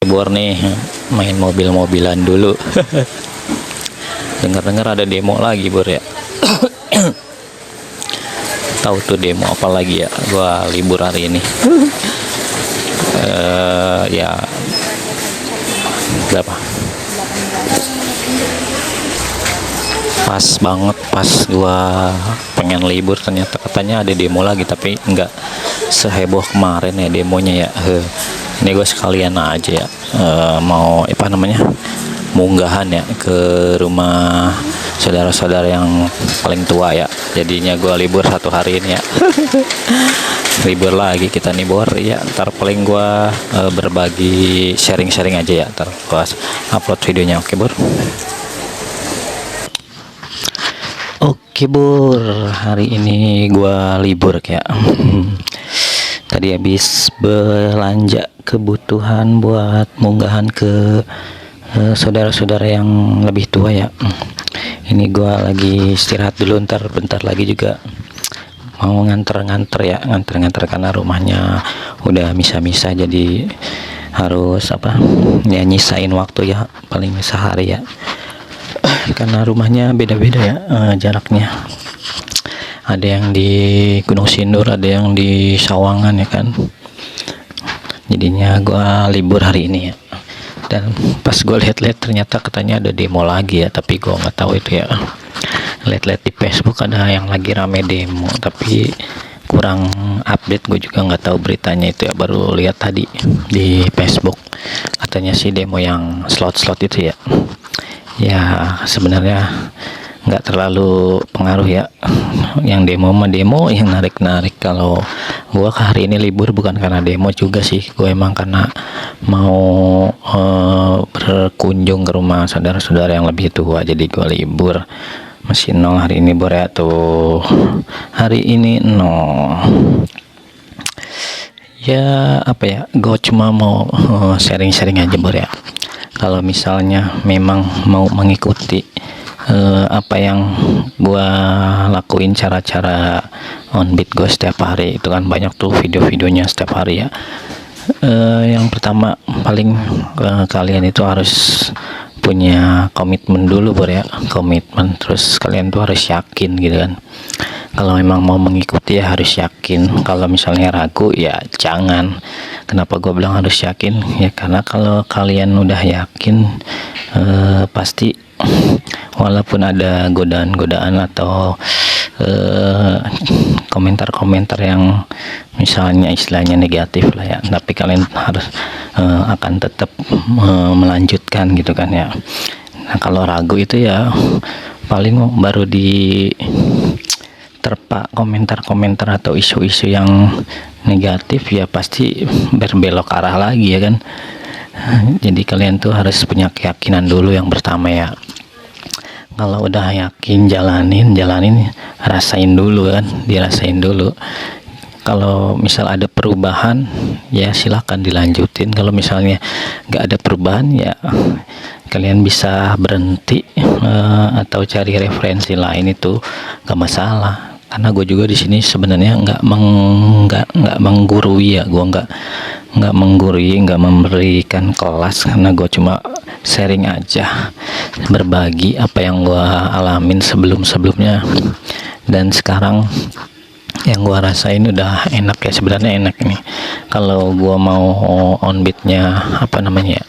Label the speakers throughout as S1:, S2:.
S1: Bor nih main mobil-mobilan dulu. Dengar-dengar ada demo lagi Bor ya. Tahu tuh demo apa lagi ya? Gua libur hari ini. Ya berapa? Pas banget, pas gua pengen libur ternyata katanya ada demo lagi, tapi enggak seheboh kemarin ya demonya ya. Ini gue sekalian aja ya, mau apa namanya, munggahan ya ke rumah saudara-saudara yang paling tua ya. Jadinya gue libur 1 hari ini ya. Libur lagi kita nih Bor ya. Ntar paling gue berbagi sharing-sharing aja ya, ntar gue upload videonya. Oke Bor. Oke Bor, hari ini gue libur kayak. Tadi habis belanja kebutuhan buat munggahan ke saudara-saudara yang lebih tua ya. Ini gua lagi istirahat dulu, bentar lagi juga mau nganter ya, nganter karena rumahnya udah misa-misa, jadi harus apa ya, nyisain waktu ya, paling sehari ya, karena rumahnya beda-beda ya jaraknya. Ada yang di Gunung Sindur, ada yang di Sawangan ya kan. Jadinya gua libur hari ini ya. Dan pas gue lihat-lihat ternyata katanya ada demo lagi ya, tapi gua nggak tahu itu ya. Lihat-lihat di Facebook ada yang lagi rame demo, tapi kurang update, gue juga nggak tahu beritanya itu ya, baru lihat tadi di Facebook katanya sih demo yang slot itu ya. Ya sebenarnya nggak terlalu pengaruh ya, yang demo yang narik. Kalau gua hari ini libur bukan karena demo juga sih, gue emang karena mau berkunjung ke rumah saudara-saudara yang lebih tua, jadi gue libur. Masih nol hari ini Bor ya, tuh hari ini nol ya. Apa ya, gue cuma mau sharing-sharing aja Bor ya. Kalau misalnya memang mau mengikuti apa yang gua lakuin, cara-cara on beat gue setiap hari, itu kan banyak tuh video-videonya setiap hari ya. Yang pertama paling kalian itu harus punya komitmen dulu Bor ya, komitmen. Terus kalian tuh harus yakin gitu kan. Kalau memang mau mengikuti ya harus yakin. Kalau misalnya ragu ya jangan. Kenapa gue bilang harus yakin ya, karena kalau kalian udah yakin pasti walaupun ada godaan-godaan atau komentar-komentar yang misalnya istilahnya negatif lah ya, tapi kalian harus akan tetap melanjutkan gitu kan ya. Nah kalau ragu itu ya paling baru di terpa komentar-komentar atau isu-isu yang negatif ya, pasti berbelok arah lagi ya kan. Jadi kalian tuh harus punya keyakinan dulu yang pertama ya. Kalau udah yakin jalanin, rasain dulu kan, dirasain dulu. Kalau misal ada perubahan ya silakan dilanjutin. Kalau misalnya nggak ada perubahan ya kalian bisa berhenti atau cari referensi lain, itu nggak masalah. Karena gue juga di sini sebenarnya nggak menggurui ya, gue nggak menggurui, nggak memberikan kelas, karena gue cuma sharing aja, berbagi apa yang gue alamin sebelumnya, dan sekarang yang gue rasain udah enak ya, sebenarnya enak ini. Kalau gue mau on beatnya apa namanya ya,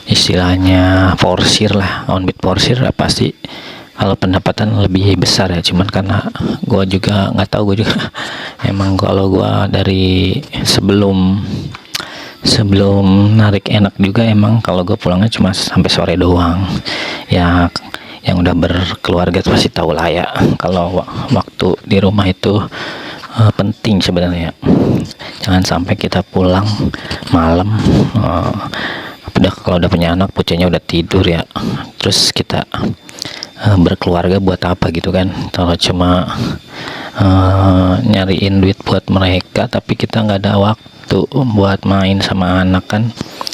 S1: istilahnya porsir lah, on beat porsir ya, pasti kalau pendapatan lebih besar ya. Cuman karena gue juga nggak tahu, gue juga emang kalau gue dari sebelum narik enak juga, emang kalau gue pulangnya cuma sampai sore doang ya. Yang udah berkeluarga pasti tahu lah ya, kalau waktu di rumah itu penting sebenarnya. Jangan sampai kita pulang malam kalau udah punya anak, pucanya udah tidur ya, terus kita berkeluarga buat apa gitu kan. Kalau cuma nyariin duit buat mereka tapi kita nggak ada waktu buat main sama anak kan,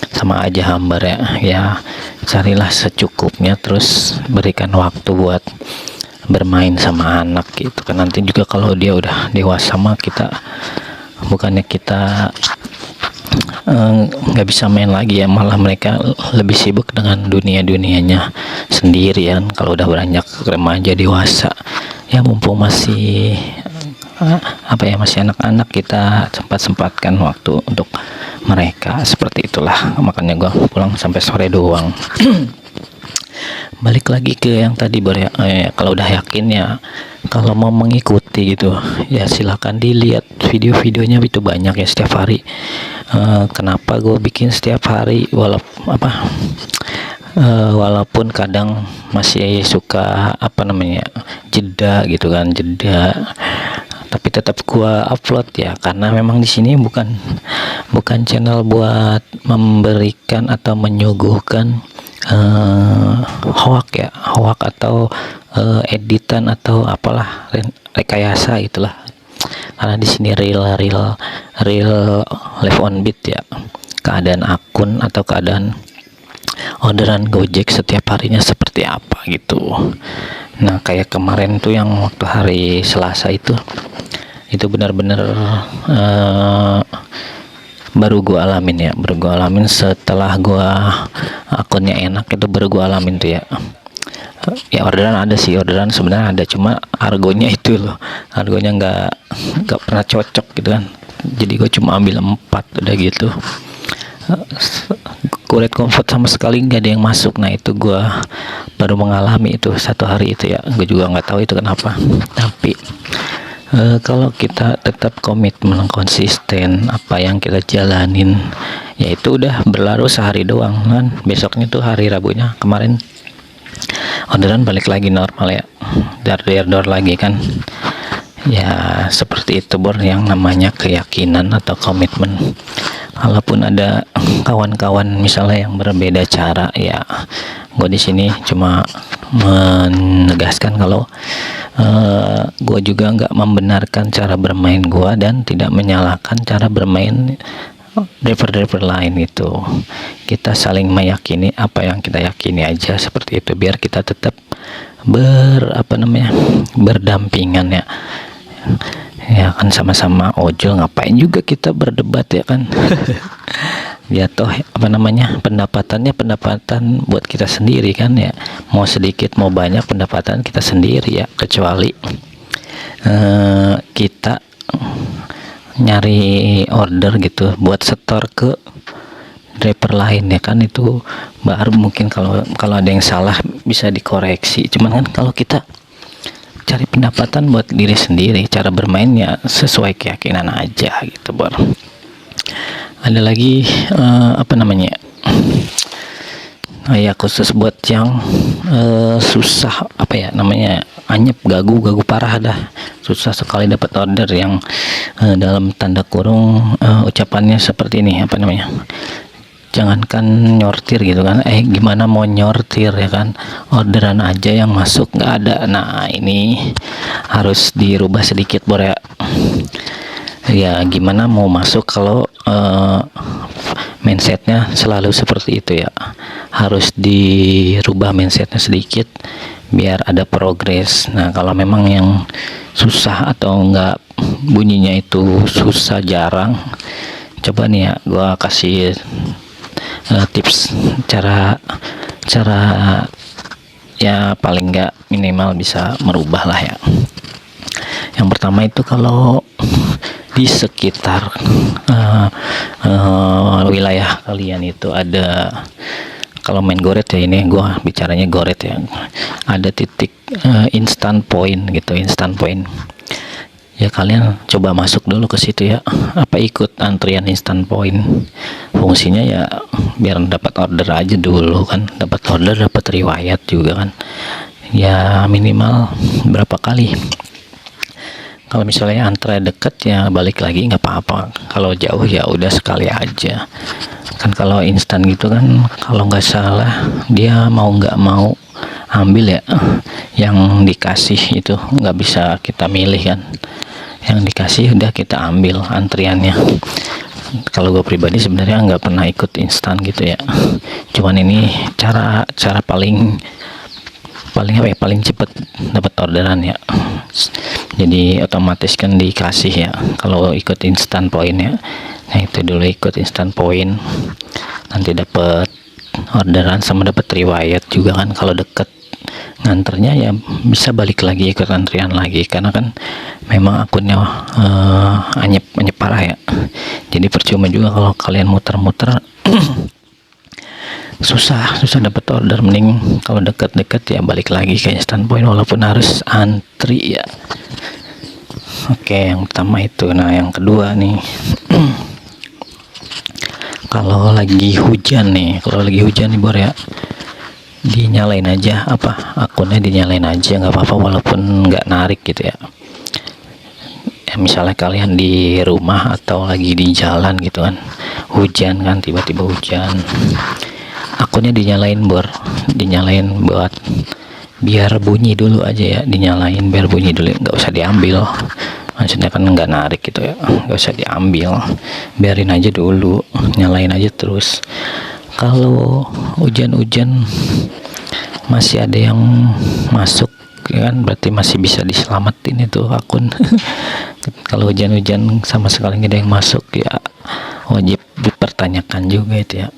S1: sama aja hambar ya. Ya carilah secukupnya, terus berikan waktu buat bermain sama anak gitu kan. Nanti juga kalau dia udah dewasa mah kita bukannya kita nggak bisa main lagi ya, malah mereka lebih sibuk dengan dunianya sendiri kan. Kalau udah beranjak remaja dewasa ya, mumpung masih masih anak-anak, kita sempat-sempatkan waktu untuk mereka, seperti itulah. Makanya gue pulang sampai sore doang. Balik lagi ke yang tadi kalau udah yakin ya, kalau mau mengikuti gitu ya silahkan dilihat video-videonya, itu banyak ya setiap hari. Kenapa gue bikin setiap hari walaupun kadang masih suka jeda gitu kan, tapi tetap gua upload ya, karena memang di sini bukan channel buat memberikan atau menyuguhkan hoak atau editan atau apalah rekayasa itulah. Karena di sini real live on beat ya, keadaan akun atau keadaan orderan Gojek setiap harinya seperti apa gitu. Nah, kayak kemarin tuh yang waktu hari Selasa itu benar-benar baru gue alamin setelah gue akunnya enak, itu baru gue alamin tuh ya orderan sebenarnya ada, cuma harganya nggak pernah cocok gitu kan. Jadi gue cuma ambil 4 udah gitu. Kulit comfort sama sekali nggak ada yang masuk. Nah, itu gue baru mengalami itu satu hari itu ya. Gue juga nggak tahu itu kenapa. Tapi kalau kita tetap komitmen konsisten apa yang kita jalanin, ya itu udah berlalu sehari doang kan. Besoknya tuh hari Rabunya kemarin orderan balik lagi normal ya, dar lagi kan. Ya seperti itu Bor, yang namanya keyakinan atau komitmen. Walaupun ada kawan-kawan misalnya yang berbeda cara, ya gue di sini cuma menegaskan kalau gue juga nggak membenarkan cara bermain gue dan tidak menyalahkan cara bermain driver lain. Itu kita saling meyakini apa yang kita yakini aja, seperti itu, biar kita tetap berdampingan ya kan, sama-sama ojol, ngapain juga kita berdebat ya kan. Ya toh pendapatan buat kita sendiri kan ya, mau sedikit mau banyak pendapatan kita sendiri ya, kecuali kita nyari order gitu buat setor ke driver lain ya kan, itu baru mungkin kalau ada yang salah bisa dikoreksi. Cuman kan kalau kita cari pendapatan buat diri sendiri, cara bermainnya sesuai keyakinan aja gitu Bor. Ada lagi ya khusus buat yang susah anyep, gagu parah dah, susah sekali dapat order yang dalam tanda kurung ucapannya seperti ini, jangankan nyortir gitu kan, gimana mau nyortir ya kan, orderan aja yang masuk nggak ada. Nah, ini harus dirubah sedikit Bor ya, gimana mau masuk kalau mindsetnya selalu seperti itu ya. Harus dirubah mindsetnya sedikit biar ada progres. Nah, kalau memang yang susah atau enggak bunyinya itu susah, jarang, coba nih ya gua kasih tips cara ya paling enggak minimal bisa merubah lah ya. Yang pertama itu, kalau di sekitar wilayah kalian itu ada, kalau main goret ya, ini gua bicaranya goret ya, ada titik instant point gitu, ya kalian coba masuk dulu ke situ ya, ikut antrian instant point. Fungsinya ya biar dapat order aja dulu kan, dapat order, dapat riwayat juga kan ya, minimal berapa kali. Kalau misalnya antre deket ya balik lagi nggak apa-apa, kalau jauh ya udah sekali aja kan. Kalau instan gitu kan, kalau nggak salah dia mau nggak mau ambil ya yang dikasih, itu nggak bisa kita milih kan, yang dikasih udah kita ambil antriannya. Kalau gue pribadi sebenarnya nggak pernah ikut instan gitu ya, cuman ini cara paling cepat dapat orderan ya. Jadi otomatis kan dikasih ya kalau ikut instan point ya. Nah itu dulu ikut instant point, nanti dapat orderan sama dapat riwayat juga kan. Kalau deket nganternya ya bisa balik lagi ikut antrian lagi, karena kan memang akunnya anyep parah ya. Jadi percuma juga kalau kalian muter-muter susah dapat order. Mending kalau deket-deket ya balik lagi ke instant point walaupun harus antri ya. Oke, yang pertama itu. Nah yang kedua nih, kalau lagi hujan nih Bor ya, dinyalain aja akunnya, dinyalain aja nggak apa-apa walaupun nggak narik gitu ya. Misalnya kalian di rumah atau lagi di jalan gitu kan, hujan kan, tiba-tiba hujan, akunnya dinyalain Bor, dinyalain buat biar bunyi dulu aja ya, dinyalain biar bunyi dulu, nggak usah diambil. Maksudnya kan nggak narik gitu ya, nggak usah diambil, biarin aja dulu, nyalain aja terus. Kalau hujan-hujan masih ada yang masuk ya kan, berarti masih bisa diselamatin itu akun. Kalau hujan-hujan sama sekali nggak ada yang masuk ya wajib dipertanyakan juga itu ya.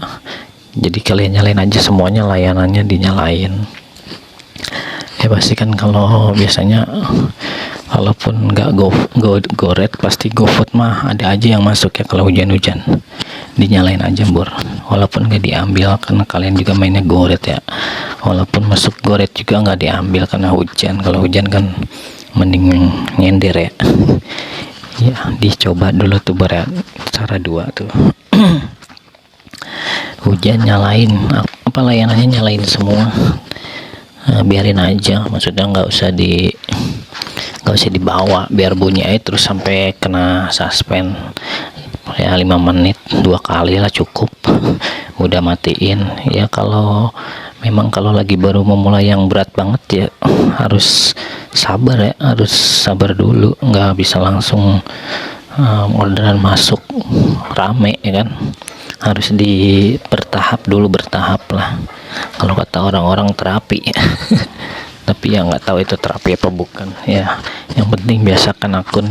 S1: Jadi kalian nyalain aja semuanya, layanannya dinyalain ya. Pasti kan kalau biasanya walaupun nggak goret pasti GoFood mah ada aja yang masuk ya. Kalau hujan-hujan dinyalain aja Bor, walaupun nggak diambil karena kalian juga mainnya goret ya. Walaupun masuk goret juga nggak diambil karena hujan. Kalau hujan kan mending nyender ya. Ya dicoba dulu tuh Bor ya, cara dua tuh. Hujan nyalain layanannya, nyalain semua. Biarin aja, maksudnya nggak usah dibawa, biar bunyi aja terus sampai kena suspend ya. 5 menit 2 kali lah cukup, udah matiin ya. Kalau memang kalau lagi baru memulai yang berat banget ya harus sabar ya, harus sabar dulu, nggak bisa langsung orderan masuk rame ya kan, harus bertahap dulu, bertahap lah. Kalau kata orang-orang terapi tapi ya nggak tahu itu terapi apa bukan ya. Yang penting biasakan akun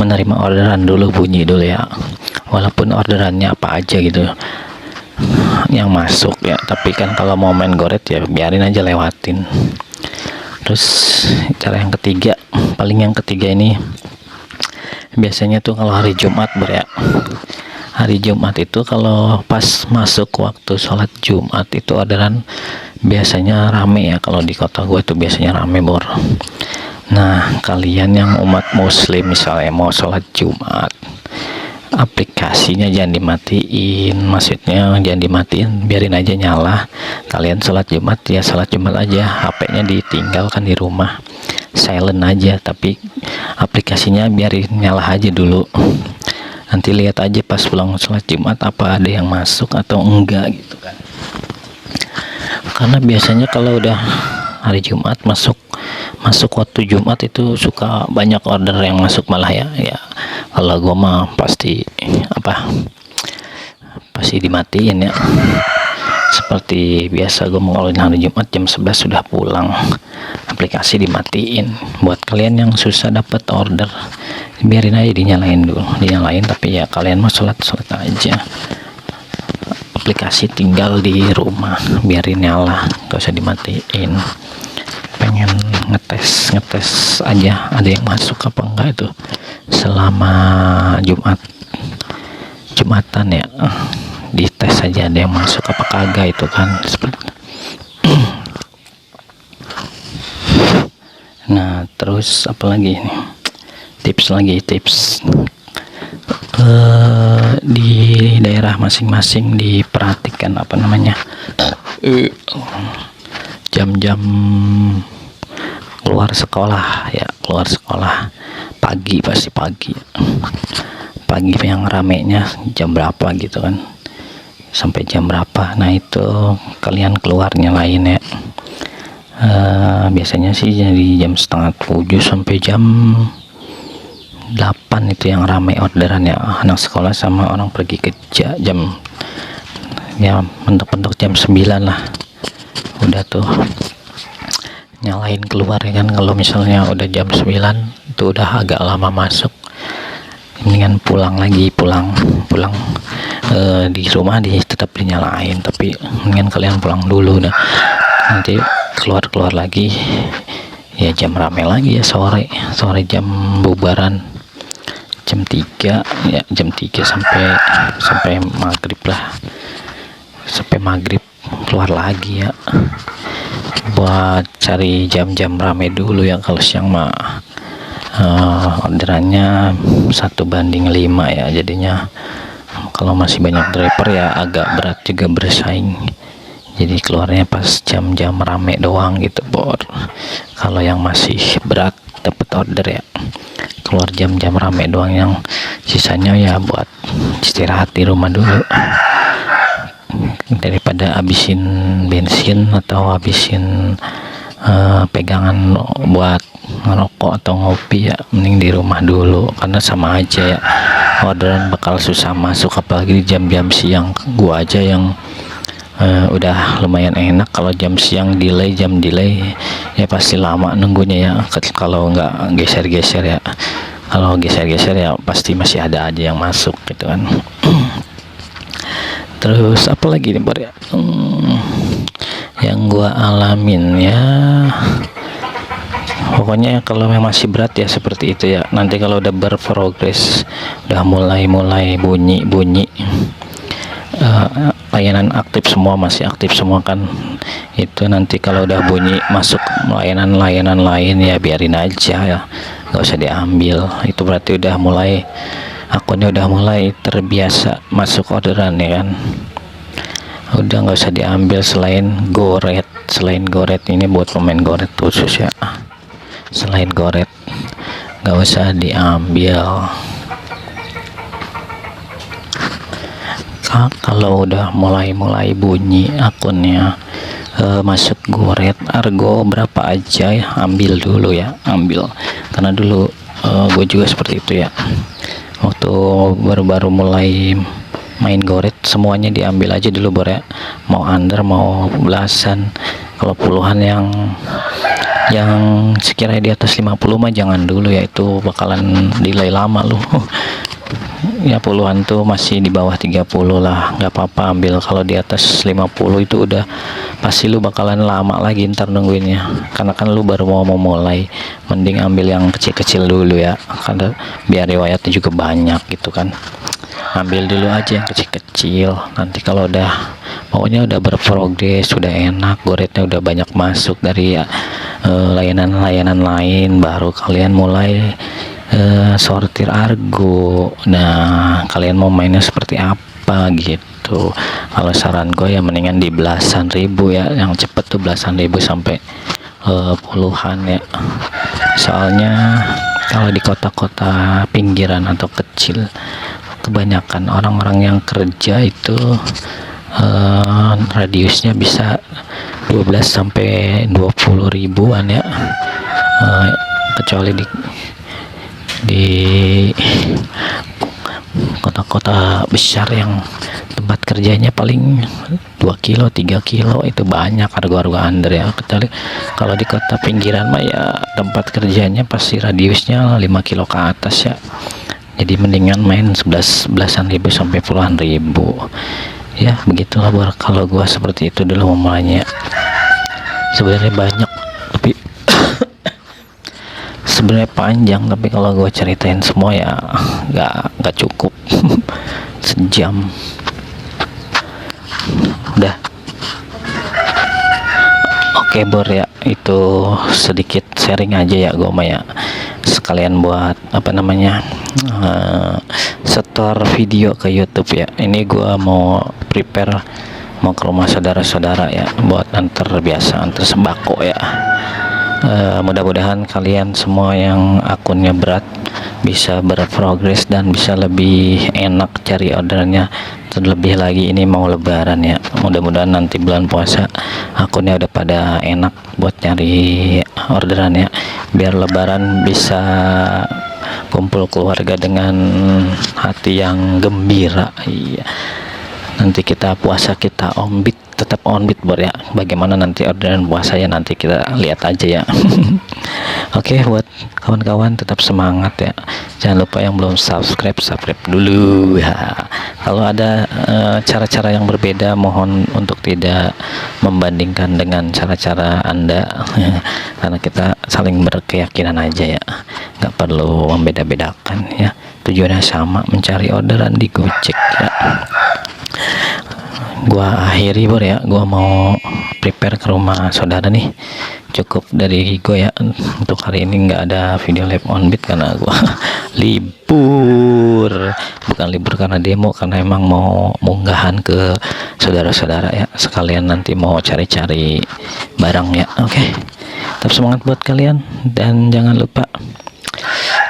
S1: menerima orderan dulu, bunyi dulu ya, walaupun orderannya apa aja gitu yang masuk ya. Tapi kan kalau mau main goret ya biarin aja, lewatin. Terus cara yang ketiga, yang ketiga ini biasanya tuh kalau hari Jumat Bor ya. Hari Jumat itu kalau pas masuk waktu sholat Jumat itu orderan biasanya rame ya. Kalau di kota gue itu biasanya rame Bor. Nah kalian yang umat muslim misalnya mau sholat Jumat, aplikasinya jangan dimatiin, maksudnya jangan dimatiin, biarin aja nyala. Kalian sholat Jumat ya sholat Jumat aja, HP-nya ditinggalkan di rumah, silent aja, tapi aplikasinya biarin nyala aja dulu. Nanti lihat aja pas pulang sholat Jumat apa ada yang masuk atau enggak gitu kan. Karena biasanya kalau udah hari Jumat masuk waktu Jumat itu suka banyak order yang masuk malah ya. Kalau gua mah pasti dimatiin ya. Seperti biasa gue mau hari Jumat jam 11 sudah pulang, aplikasi dimatiin. Buat kalian yang susah dapat order, biarin aja dinyalain dulu, tapi ya kalian mau sholat aja, aplikasi tinggal di rumah biarin nyala, gak usah dimatiin. Pengen ngetes aja ada yang masuk apa enggak itu selama Jumatan ya, dites aja ada yang masuk apa kagak itu kan. Nah terus apa lagi nih, tips di daerah masing-masing diperhatikan jam-jam keluar sekolah pagi, pasti pagi yang ramenya jam berapa gitu kan, sampai jam berapa. Nah itu kalian keluar nyalain ya. Biasanya sih dari jam 6:30 sampai jam 8 itu yang ramai orderan ya, anak sekolah sama orang pergi kerja. Jam ya mentok-mentok jam 9 lah udah tuh nyalain keluar ya kan. Kalau misalnya udah jam 9 itu udah agak lama masuk, mendingan pulang pulang di rumah tetap dinyalain, tapi mendingan kalian pulang dulu dah, nanti keluar lagi ya jam rame lagi ya, sore jam bubaran jam 3 ya, jam 3 sampai maghrib lah, sampai maghrib keluar lagi ya, buat cari jam-jam rame dulu ya. Kalau siang mah orderannya 1:5 ya, jadinya kalau masih banyak driver ya agak berat juga bersaing, jadi keluarnya pas jam-jam rame doang gitu bor. Kalau yang masih berat dapat order ya keluar jam-jam rame doang, yang sisanya ya buat istirahat di rumah dulu, daripada habisin bensin atau habisin pegangan buat ngerokok atau ngopi ya, mending di rumah dulu, karena sama aja ya, orderan bakal susah masuk, apalagi di jam-jam siang. Gua aja yang udah lumayan enak, kalau jam siang jam delay ya pasti lama nunggunya ya, kalau nggak geser-geser ya, kalau geser-geser ya pasti masih ada aja yang masuk gitu kan. Terus apa lagi nih Bor ya, yang gua alamin ya, pokoknya kalau memang masih berat ya seperti itu ya. Nanti kalau udah berprogres, udah mulai bunyi layanan aktif semua, masih aktif semua kan, itu nanti kalau udah bunyi masuk layanan lain ya biarin aja ya, nggak usah diambil. Itu berarti udah mulai, akunnya udah mulai terbiasa masuk orderan ya kan, udah nggak usah diambil. Selain goret ini buat pemain goret khusus ya, selain goret nggak usah diambil. Kalau udah mulai bunyi akunnya masuk goret argo berapa aja ya, ambil dulu ya, karena dulu gue juga seperti itu ya, waktu baru mulai main goret semuanya diambil aja dulu Bor ya, mau under mau belasan. Kalau puluhan yang sekiranya di atas 50 mah jangan dulu ya, itu bakalan delay lama lu. Ya puluhan tuh masih di bawah 30 lah, nggak apa-apa ambil. Kalau di atas 50 itu udah pasti lu bakalan lama lagi ntar nungguinnya, karena kan lu baru mau mulai. Mending ambil yang kecil-kecil dulu ya, karena biar riwayatnya juga banyak gitu kan. Ambil dulu aja yang kecil-kecil, nanti kalau udah pokoknya udah berprogres, sudah enak, goretnya udah banyak masuk dari layanan lain, baru kalian mulai sortir argo. Nah kalian mau mainnya seperti apa gitu. Kalau saran gue ya mendingan di belasan ribu ya, yang cepet tuh belasan ribu sampai puluhan ya. Soalnya kalau di kota-kota pinggiran atau kecil, kebanyakan orang-orang yang kerja itu radiusnya bisa 12 sampai 20 ribuan ya, kecuali di kota-kota besar yang tempat kerjanya paling 2 kilo 3 kilo itu banyak harga under ya. Kecuali kalau di kota pinggiran mah ya tempat kerjanya pasti radiusnya 5 kilo ke atas ya, jadi mendingan main belasan ribu sampai puluhan ribu ya. Begitulah kalau gua seperti itu dulu memulainya. Sebenarnya banyak tapi sebenarnya panjang, tapi kalau gue ceritain semua ya nggak cukup sejam. Udah oke Bor ya, itu sedikit sharing aja ya gue mah ya, sekalian buat apa namanya setor video ke YouTube ya. Ini gue mau prepare mau ke rumah saudara-saudara ya, buat antar sembako ya. Mudah-mudahan kalian semua yang akunnya berat bisa berprogres dan bisa lebih enak cari ordernya. Terlebih lagi ini mau lebaran ya, mudah-mudahan nanti bulan puasa akunnya udah pada enak buat nyari orderan ya, biar lebaran bisa kumpul keluarga dengan hati yang gembira. Iya, nanti kita puasa kita ombit tetap on beat bor ya. Bagaimana nanti orderan puasa ya, nanti kita lihat aja ya. Oke, buat kawan-kawan tetap semangat ya. Jangan lupa yang belum subscribe dulu ya. Kalau ada cara-cara yang berbeda, mohon untuk tidak membandingkan dengan cara-cara Anda. Karena kita saling berkeyakinan aja ya, nggak perlu membeda-bedakan ya. Tujuannya sama, mencari orderan di Gojek ya. Gua akhiri bor ya, gua mau prepare ke rumah saudara nih. Cukup dari gue ya untuk hari ini, nggak ada video live on beat karena gua libur. Bukan libur karena demo, karena emang mau munggahan ke saudara-saudara ya, sekalian nanti mau cari-cari barang ya. Oke, tetap semangat buat kalian, dan jangan lupa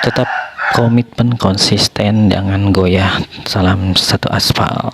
S1: tetap komitmen, konsisten, jangan goyah. Salam satu aspal.